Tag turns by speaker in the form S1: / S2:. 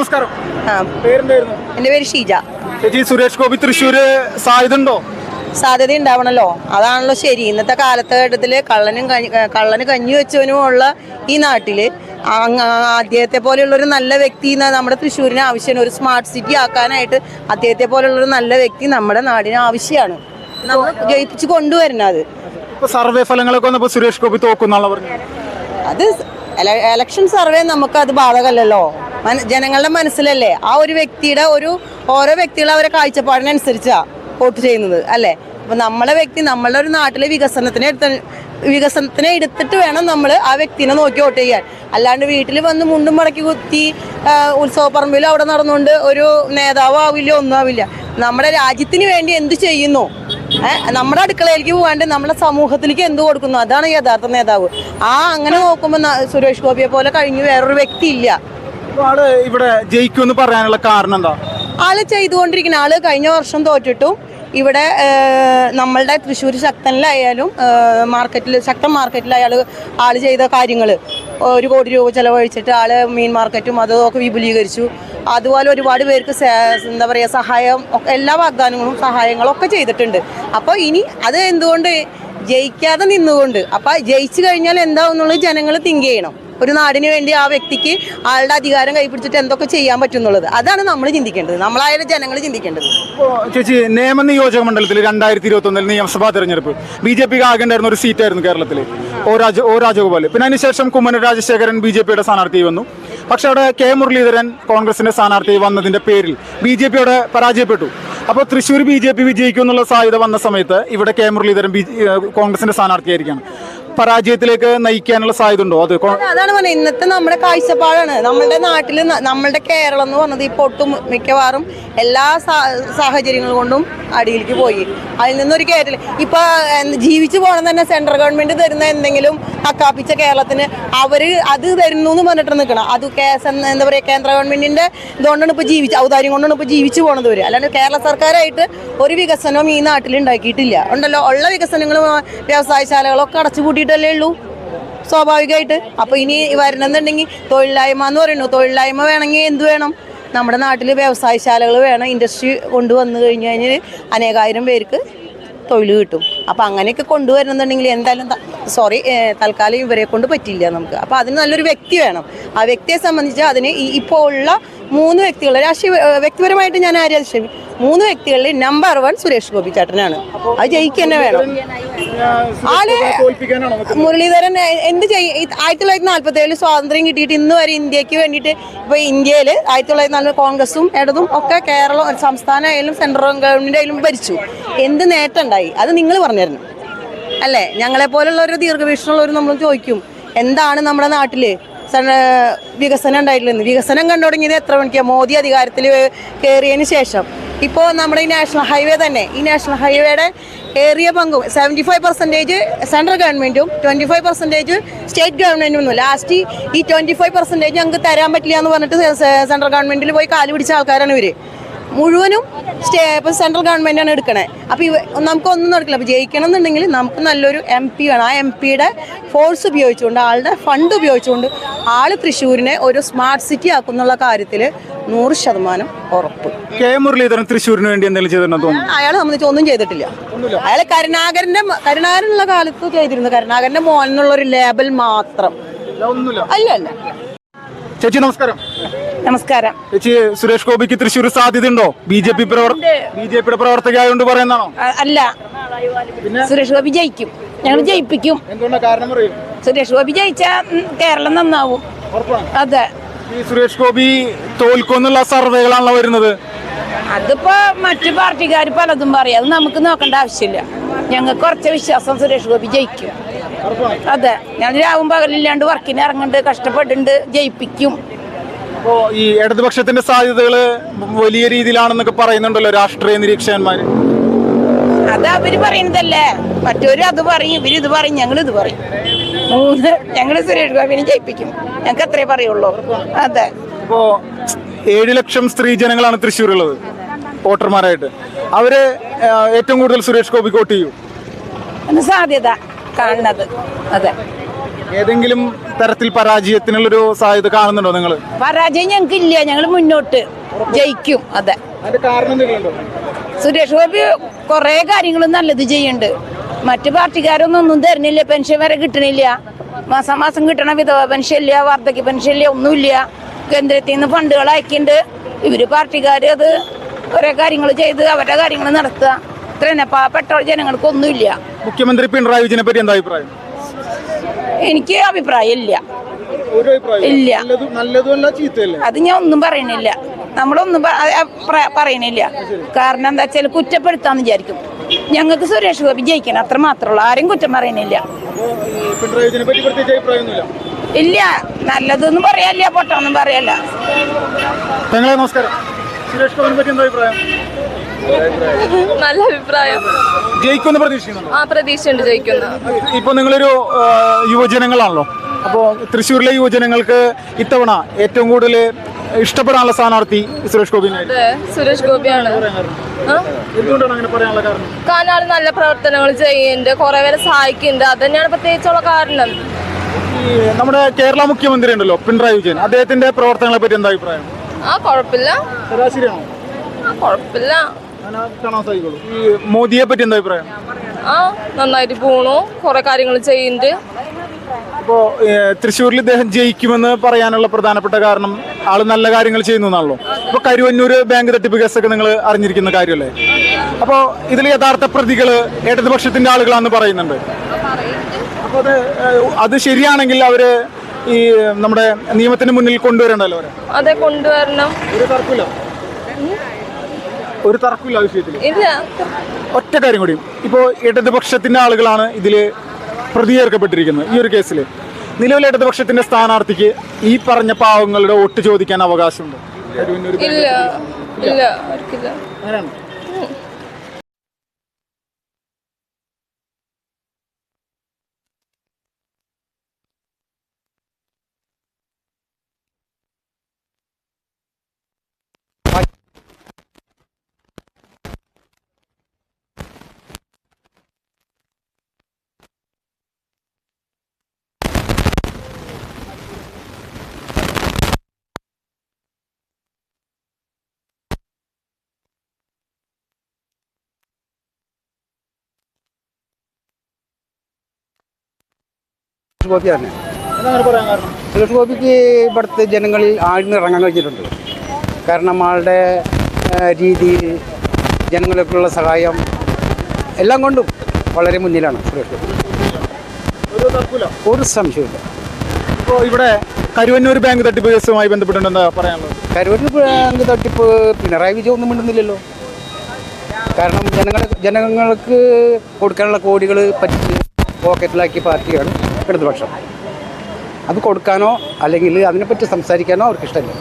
S1: നമസ്കാരം. പേരെന്തായിരുന്നു?
S2: എന്റെ പേര് ഷീജ.
S1: ചേച്ചി, സുരേഷ് ഗോപി തൃശ്ശൂര് സാധ്യത ഉണ്ടോ?
S2: സാധ്യത ഉണ്ടാവണല്ലോ, അതാണല്ലോ ശരി. ഇന്നത്തെ കാലഘട്ടത്തില് കള്ളന് കഞ്ഞി വെച്ചവനും ഉള്ള ഈ നാട്ടില് അദ്ദേഹത്തെ പോലെയുള്ള ഒരു നല്ല വ്യക്തി നമ്മുടെ തൃശ്ശൂരിന് ആവശ്യമാണ്. ഒരു സ്മാർട്ട് സിറ്റി ആക്കാനായിട്ട് അദ്ദേഹത്തെ പോലെയുള്ള ഒരു നല്ല വ്യക്തി നമ്മുടെ നാടിന് ആവശ്യമാണ്. നമ്മൾ ജയിപ്പിച്ച് കൊണ്ടുവരുന്നത്.
S1: സർവേ ഫലങ്ങളൊക്കെ വന്നപ്പോൾ സുരേഷ് ഗോപി തോക്കുന്നാണ് പറഞ്ഞത്.
S2: അത് എലക്ഷൻ സർവേ നമുക്ക് അത് ബാധകമല്ലല്ലോ. ജനങ്ങളുടെ മനസ്സിലല്ലേ ആ ഒരു വ്യക്തിയുടെ ഓരോ വ്യക്തികൾ അവരെ കാഴ്ചപ്പാടിനനുസരിച്ചാ വോട്ട് ചെയ്യുന്നത് അല്ലേ. അപ്പൊ നമ്മളുടെ ഒരു നാട്ടിലെ വികസനത്തിനെ എടുത്തിട്ട് വേണം നമ്മൾ ആ വ്യക്തിനെ നോക്കി വോട്ട് ചെയ്യാൻ. അല്ലാണ്ട് വീട്ടിൽ വന്ന് മുണ്ടും മടക്കി കുത്തി ഉത്സവപ്പറമ്പിൽ അവിടെ നടന്നുകൊണ്ട് ഒരു നേതാവ് ആവില്ല, ഒന്നും ആവില്ല. നമ്മുടെ രാജ്യത്തിന് വേണ്ടി എന്ത് ചെയ്യുന്നു, നമ്മുടെ അടുക്കളയിലേക്ക് പോകാണ്ട് നമ്മുടെ സമൂഹത്തിലേക്ക് എന്ത് കൊടുക്കുന്നു, അതാണ് യഥാർത്ഥ നേതാവ്. അങ്ങനെ നോക്കുമ്പോൾ സുരേഷ് ഗോപിയെ പോലെ കഴിഞ്ഞു വേറൊരു വ്യക്തി ഇല്ല.
S1: ആള് ഇവിടെ ജയിക്കുമെന്ന് പറയാനുള്ള കാരണം എന്താ?
S2: ആള് ചെയ്തുകൊണ്ടിരിക്കുന്ന ആള് കഴിഞ്ഞ വർഷം തോറ്റിട്ടും ഇവിടെ നമ്മളുടെ തൃശ്ശൂർ ശക്തനിലായാലും ശക്തൻ മാർക്കറ്റിലായാലും ആള് ചെയ്ത കാര്യങ്ങൾ 1 കോടി രൂപ ചെലവഴിച്ചിട്ട് ആള് മീൻ മാർക്കറ്റും അതൊക്കെ വിപുലീകരിച്ചു. അതുപോലെ ഒരുപാട് പേർക്ക് എന്താ പറയുക സഹായം, എല്ലാ വാഗ്ദാനങ്ങളും സഹായങ്ങളും ഒക്കെ ചെയ്തിട്ടുണ്ട്. അപ്പോൾ ഇനി അത് എന്തുകൊണ്ട് ജയിക്കാതെ നിന്നുകൊണ്ട്, അപ്പം ജയിച്ചു കഴിഞ്ഞാൽ എന്താവുന്നുള്ളത് ജനങ്ങൾ തിങ്ക് ചെയ്യണം. ഒരു നാടിന് വേണ്ടി ആ വ്യക്തിക്ക് ആളുടെ അധികാരം കൈപ്പിടിച്ചിട്ട് എന്തൊക്കെ ചെയ്യാൻ പറ്റുന്നുള്ളത്, അതാണ് നമ്മൾ ചിന്തിക്കേണ്ടത്, നമ്മളായാലും ജനങ്ങൾ ചിന്തിക്കേണ്ടത്.
S1: ചേച്ചി, നിയമനിയോജക മണ്ഡലത്തിൽ 2021 നിയമസഭാ തെരഞ്ഞെടുപ്പ് BJP ആകേണ്ടായിരുന്ന ഒരു സീറ്റായിരുന്നു കേരളത്തിൽ, ഒ രാജഗോപാൽ. പിന്നെ അതിനുശേഷം കുമ്മനം രാജശേഖരൻ BJPയുടെ സ്ഥാനാർത്ഥി വന്നു. പക്ഷെ അവിടെ K മുരളീധരൻ കോൺഗ്രസിന്റെ സ്ഥാനാർത്ഥി വന്നതിന്റെ പേരിൽ BJP അവിടെ പരാജയപ്പെട്ടു. അപ്പോൾ തൃശ്ശൂർ BJP വിജയിക്കും എന്നുള്ള സാധ്യത വന്ന സമയത്ത് ഇവിടെ K മുരളീധരൻ കോൺഗ്രസിന്റെ സ്ഥാനാർത്ഥിയായിരിക്കണം. പരാജയത്തിലേക്ക് നയിക്കാനുള്ള സാധ്യത ഉണ്ടോ?
S2: അതാണ് പറഞ്ഞത്, ഇന്നത്തെ നമ്മുടെ കാഴ്ചപ്പാടാണ്. നമ്മുടെ നാട്ടിൽ നമ്മളുടെ കേരളം എന്ന് പറഞ്ഞത് ഇപ്പോൾ ഒട്ടും മിക്കവാറും എല്ലാ സാഹചര്യങ്ങൾ കൊണ്ടും അടിയിലേക്ക് പോയി. അതിൽ നിന്നൊരു കയറ്റില്ല. ഇപ്പൊ ജീവിച്ചു പോകണം തന്നെ സെൻട്രൽ ഗവൺമെന്റ് തരുന്ന എന്തെങ്കിലും അക്കാപ്പിച്ച കേരളത്തിന് അവര് അത് തരുന്നു എന്ന് പറഞ്ഞിട്ട് നിൽക്കണം. അത് എന്താ പറയുക, കേന്ദ്ര ഗവൺമെന്റിന്റെ ഇതുകൊണ്ടാണ് ഇപ്പൊ ഔദാര്യം കൊണ്ടാണ് ഇപ്പൊ ജീവിച്ചു പോണത് വരെ. അല്ലാണ്ട് കേരള സർക്കാരായിട്ട് ഒരു വികസനവും ഈ നാട്ടിൽ ഉണ്ടാക്കിയിട്ടില്ല. ഉണ്ടല്ലോ, ഉള്ള വികസനങ്ങളും വ്യവസായശാലകളൊക്കെ അടച്ചുപൂട്ടിയിട്ടല്ലേ ഉള്ളൂ സ്വാഭാവികമായിട്ട്. അപ്പൊ ഇനി വരണമെന്നുണ്ടെങ്കിൽ തൊഴിലില്ലായ്മ എന്ന് പറയുന്നു. തൊഴിലില്ലായ്മ വേണമെങ്കിൽ എന്ത് വേണം? നമ്മുടെ നാട്ടിൽ വ്യവസായശാലകൾ വേണം. ഇൻഡസ്ട്രി കൊണ്ടുവന്നു കഴിഞ്ഞു കഴിഞ്ഞാൽ അനേകായിരം പേർക്ക് തൊഴിൽ കിട്ടും. അപ്പം അങ്ങനെയൊക്കെ കൊണ്ടുവരുന്നുണ്ടെങ്കിൽ എന്തായാലും തൽക്കാലം ഇവരെ കൊണ്ട് പറ്റില്ല നമുക്ക്. അപ്പം അതിന് നല്ലൊരു വ്യക്തി വേണം. ആ വ്യക്തിയെ സംബന്ധിച്ച് അതിന് ഇപ്പോൾ ഉള്ള 3 വ്യക്തികൾ, വ്യക്തിപരമായിട്ട് ഞാൻ ആരെയും 3 വ്യക്തികളിൽ നമ്പർ 1 സുരേഷ് ഗോപി ചേട്ടനാണ്. അത് ജയിക്കുക തന്നെ വേണം. മുരളീധരൻ എന്ത് ചെയ്യും? 1947 സ്വാതന്ത്ര്യം കിട്ടിയിട്ട് ഇന്ന് വരെ ഇന്ത്യക്ക് വേണ്ടിയിട്ട്, ഇപ്പൊ ഇന്ത്യയിൽ 1940 കോൺഗ്രസും ഇടതും ഒക്കെ കേരളം സംസ്ഥാന ആയാലും സെൻട്രൽ ഗവൺമെന്റ് ആയാലും ഭരിച്ചു. എന്ത് നേട്ടം ഉണ്ടായി? അത് നിങ്ങൾ പറഞ്ഞിരുന്നു അല്ലേ? ഞങ്ങളെ പോലുള്ളവർ ദീർഘവീക്ഷണമുള്ളവർ നമ്മൾ ചോദിക്കും, എന്താണ് നമ്മുടെ നാട്ടില് വികസനം ഉണ്ടായിട്ടില്ലെന്ന്. വികസനം കണ്ടു തുടങ്ങിയത് എത്ര മണിക്കാണ്? മോദി അധികാരത്തിൽ കയറിയതിന് ശേഷം. ഇപ്പോൾ നമ്മുടെ ഈ നാഷണൽ ഹൈവേ തന്നെ, ഈ നാഷണൽ ഹൈവേയുടെ ഏറിയ പങ്കും 75% സെൻട്രൽ ഗവൺമെന്റും 25% സ്റ്റേറ്റ് ഗവൺമെന്റും. ലാസ്റ്റ് ഈ 25% ഞങ്ങൾക്ക് തരാൻ പറ്റില്ല എന്ന് പറഞ്ഞിട്ട് സെൻട്രൽ ഗവൺമെന്റിൽ പോയി കാല് പിടിച്ച ആൾക്കാരാണ് ഇവര്. മുഴുവനും ഇപ്പം സെൻട്രൽ ഗവൺമെന്റാണ് എടുക്കണേ. അപ്പം നമുക്കൊന്നും നടക്കില്ല. അപ്പം ജയിക്കണം എന്നുണ്ടെങ്കിൽ നമുക്ക് നല്ലൊരു MP വേണം. ആ MPയുടെ ഫോഴ്സ് ഉപയോഗിച്ചുകൊണ്ട്, ആളുടെ ഫണ്ട് ഉപയോഗിച്ചുകൊണ്ട് ആള് തൃശ്ശൂരിനെ ഒരു സ്മാർട്ട് സിറ്റി ആക്കുന്നുള്ള കാര്യത്തിൽ 100% ഉറപ്പ്.
S1: K മുരളീധരൻ തൃശ്ശൂരിന് വേണ്ടി എന്തെങ്കിലും ചെയ്തിട്ടുണ്ടോ?
S2: അയാളെ സംബന്ധിച്ച് ഒന്നും ചെയ്തിട്ടില്ല. അയാൾ കരുണാകരനുള്ള കാലത്ത് ചെയ്തിരുന്നു. കരുണാകരന്റെ മോൻ എന്നുള്ളൊരു ലേബൽ മാത്രം. അല്ല.
S1: ചേച്ചി നമസ്കാരം.
S3: നമസ്കാരം.
S1: ചേച്ചി, സുരേഷ് ഗോപിക്ക് തൃശ്ശൂർ സാധ്യതയുണ്ടോ? BJPയുടെ പ്രവർത്തകയായോണ്ട് പറയുന്നതാണോ?
S3: അല്ല, സുരേഷ് ഗോപി ജയിക്കും. ഞങ്ങൾ ജയിപ്പിക്കും.
S1: കാരണം പറയും.
S3: സുരേഷ് ഗോപി ജയിച്ചാൽ കേരളം നന്നാവും. അതെ.
S1: ഈ സുരേഷ് ഗോപി തോൽക്കുന്നുള്ള സർവേകളാണല്ലോ വരുന്നത്.
S3: അതിപ്പോ മറ്റു പാർട്ടിക്കാർ പലതും പറയും. അത് നമുക്ക് നോക്കേണ്ട ആവശ്യമില്ല. ഞങ്ങൾക്ക് കുറച്ച് വിശ്വാസം സുരേഷ് ഗോപി ജയിക്കും. അതെ, ഞാൻ രാവും പകലില്ലാണ്ട് വർക്കിന് ഇറങ്ങുന്നുണ്ട്, കഷ്ടപ്പെട്ടുണ്ട്, ജയിപ്പിക്കും.
S1: അപ്പോ ഈ ഇടതുപക്ഷത്തിന്റെ സാധ്യതകള് വലിയ രീതിയിലാണെന്നൊക്കെ പറയുന്നുണ്ടല്ലോ രാഷ്ട്രീയ നിരീക്ഷകന്മാര്.
S3: അത് അവര് പറയുന്നതല്ലേ. മറ്റൊരു അത് പറയും, ഇവരിത് പറയും, ഞങ്ങളിത് പറയും. ഞങ്ങള് സുരേഷ് ഗോപിനെ ജയിപ്പിക്കും. ഞങ്ങൾക്ക് അത്രേ പറയുള്ളൂ. അതെ.
S1: ഇപ്പോ 7 ലക്ഷം സ്ത്രീ ജനങ്ങളാണ് തൃശ്ശൂരുള്ളത് വോട്ടർമാരായിട്ട്. അവര് ഏറ്റവും കൂടുതൽ സുരേഷ് ഗോപിക്ക് വോട്ട് ചെയ്യും
S3: സാധ്യത കാണുന്നത്. അതെ.
S1: ഏതെങ്കിലും തരത്തിൽ പരാജയത്തിനുള്ളൊരു സാധ്യത കാണുന്നുണ്ടോ നിങ്ങൾ?
S3: പരാജയം ഞങ്ങൾക്ക് ഇല്ല, ഞങ്ങൾ മുന്നോട്ട് ജയിക്കും. അതെ,
S1: അതിന്റെ കാരണം എന്തെങ്കിലും ഉണ്ടോ?
S3: സുരേഷ് ഗോപി കുറേ കാര്യങ്ങൾ നല്ലത് ചെയ്യുന്നുണ്ട്. മറ്റു പാർട്ടിക്കാരൊന്നും ഒന്നും തരുന്നില്ല, പെൻഷൻ വരെ കിട്ടണില്ല, മാസം മാസം കിട്ടണ വിധവ പെൻഷൻ ഇല്ല, വാർദ്ധക്യ പെൻഷൻ ഇല്ല, ഒന്നുമില്ല. കേന്ദ്രത്തിൽ നിന്ന് ഫണ്ടുകൾ അയക്കുന്നുണ്ട്. ഇവര് പാർട്ടിക്കാർ അത് ഓരോ കാര്യങ്ങൾ ചെയ്ത് അവരുടെ കാര്യങ്ങൾ നടത്തുക. ഇത്ര തന്നെ, പാവപ്പെട്ട ജനങ്ങൾക്കൊന്നുമില്ല.
S1: മുഖ്യമന്ത്രി പിണറായി വിജയനെ പറ്റി എന്താ അഭിപ്രായം?
S3: എനിക്ക് അഭിപ്രായം ഇല്ല.
S1: ഒരു അഭിപ്രായം
S3: ഇല്ല.
S1: നല്ലതുമല്ല ചീത്തയല്ലേ?
S3: അത് ഞാൻ ഒന്നും പറയണില്ല, നമ്മളൊന്നും പറയണില്ല. കാരണം എന്താ വെച്ചാൽ കുറ്റപ്പെടുത്താന്ന് വിചാരിക്കും. ഞങ്ങൾക്ക് സുരേഷ് ഗോപി ജയിക്കണം, അത്ര മാത്രമുള്ളൂ. ആരും കുറ്റം പറയണില്ല.
S1: പിണറായി വിജയനെ പറ്റി പ്രത്യേകിച്ച് അഭിപ്രായമൊന്നുമില്ല.
S3: ഇല്ല, നല്ലതൊന്നും പറയാനില്ല, പൊട്ടൊന്നും പറയല്ല.
S1: തങ്ങളെ നമസ്കാരം. സുരേഷ് ഗോപിനെ പറ്റി എന്താ അഭിപ്രായം?
S4: നല്ല അഭിപ്രായം.
S1: ജയിക്കുമെന്ന് പ്രതീക്ഷിക്കുന്നുണ്ടോ?
S4: ആ, പ്രതീക്ഷയുണ്ട് ജയിക്കുന്ന.
S1: ഇപ്പൊ നിങ്ങളൊരു യുവജനങ്ങളാണല്ലോ, അപ്പോൾ തൃശ്ശൂരിലെ യുവജനങ്ങൾക്ക് ഇത്തവണ ഏറ്റവും കൂടുതൽ ഇഷ്ടപ്പെടാനുള്ള സ്ഥാനാർത്ഥി സുരേഷ് ഗോപി.
S4: അതെ, സുരേഷ് ഗോപിയാണ്.
S1: എന്തുകൊണ്ടാണ് അങ്ങനെ പറയാനുള്ള കാരണം?
S4: കാരണം ആള് നല്ല പ്രവർത്തനങ്ങൾ ചെയ്യുന്നുണ്ട്, കുറെ പേരെ സഹായിക്കുന്നുണ്ട്. അത് തന്നെയാണ് പ്രത്യേകിച്ചുള്ള കാരണം.
S1: ഈ നമ്മുടെ കേരള മുഖ്യമന്ത്രി ഉണ്ടല്ലോ പിണറായി വിജയൻ, അദ്ദേഹത്തിന്റെ പ്രവർത്തനങ്ങളെ പറ്റി എന്താ അഭിപ്രായം?
S4: ആ, കുഴപ്പമില്ല.
S1: ശരാശരിയാണോ?
S4: ആ, കുഴപ്പമില്ല.
S1: കാണാൻ സാധിക്കുള്ളൂ. ഈ മോദിയെ പറ്റി എന്താ അഭിപ്രായം?
S4: ആ, നന്നായിട്ട് പോണു, കുറെ കാര്യങ്ങൾ ചെയ്യുന്നുണ്ട്.
S1: ഇപ്പോ തൃശ്ശൂരിൽ ഇദ്ദേഹം ജയിക്കുമെന്ന് പറയാനുള്ള പ്രധാനപ്പെട്ട കാരണം ആള് നല്ല കാര്യങ്ങൾ ചെയ്യുന്നു എന്നാണല്ലോ. ഇപ്പൊ കരുവന്നൂര് ബാങ്ക് തട്ടിപ്പ് കേസൊക്കെ നിങ്ങൾ അറിഞ്ഞിരിക്കുന്ന കാര്യമല്ലേ? അപ്പോൾ ഇതിൽ യഥാർത്ഥ പ്രതികള് ഇടതുപക്ഷത്തിന്റെ ആളുകളാണെന്ന് പറയുന്നുണ്ട്. അപ്പൊ അത് ശരിയാണെങ്കിൽ അവര് ഈ നമ്മുടെ നിയമത്തിന് മുന്നിൽ കൊണ്ടുവരണ്ടല്ലോ അവരെ.
S4: അതെ, കൊണ്ടുവരണം.
S1: ഒരു തർക്കമില്ല ആ വിഷയത്തിൽ.
S4: ഇല്ല.
S1: ഒറ്റ കാര്യം കൂടി, ഇപ്പോൾ ഇടതുപക്ഷത്തിന്റെ ആളുകളാണ് ഇതിൽ പ്രതിയേർക്കപ്പെട്ടിരിക്കുന്നത്. ഈ ഒരു കേസിൽ നിലവിലെ ഇടതുപക്ഷത്തിന്റെ സ്ഥാനാർത്ഥിക്ക് ഈ പറഞ്ഞ പാവങ്ങളുടെ വോട്ട് ചോദിക്കാൻ അവകാശമുണ്ട്?
S4: ഇല്ല, ഇല്ല, അവർക്കില്ല.
S1: അങ്ങനെയാണ്.
S5: ഗോപിയാണ്.
S1: അതങ്ങനെ പറയാൻ കാരണം?
S5: സുരേഷ് ഗോപിക്ക് ഇവിടുത്തെ ജനങ്ങളിൽ ആഴ്ന്നിറങ്ങാൻ കഴിഞ്ഞിട്ടുണ്ട്. കാരണം ആളുടെ രീതിയിൽ ജനങ്ങൾക്കുള്ള സഹായം എല്ലാം കൊണ്ടും വളരെ മുന്നിലാണ് സുരേഷ് ഗോപി. ഒരു സംശയമില്ല.
S1: ഇപ്പോൾ ഇവിടെ കരുവന്നൂർ ബാങ്ക് തട്ടിപ്പ് കേസുമായി ബന്ധപ്പെട്ടുണ്ട് എന്താ പറയാനുള്ളത്?
S5: കരുവന്നൂർ ബാങ്ക് തട്ടിപ്പ് പിണറായി വിജയൻ ഒന്നും മിണ്ടുന്നില്ലല്ലോ. കാരണം ജനങ്ങൾക്ക് കൊടുക്കാനുള്ള കോടികൾ പറ്റി പോക്കറ്റിലാക്കിയ പാർട്ടിയാണ് ഇടതുപക്ഷം. അത് കൊടുക്കാനോ അല്ലെങ്കിൽ അതിനെപ്പറ്റി സംസാരിക്കാനോ അവർക്ക് ഇഷ്ടമില്ല.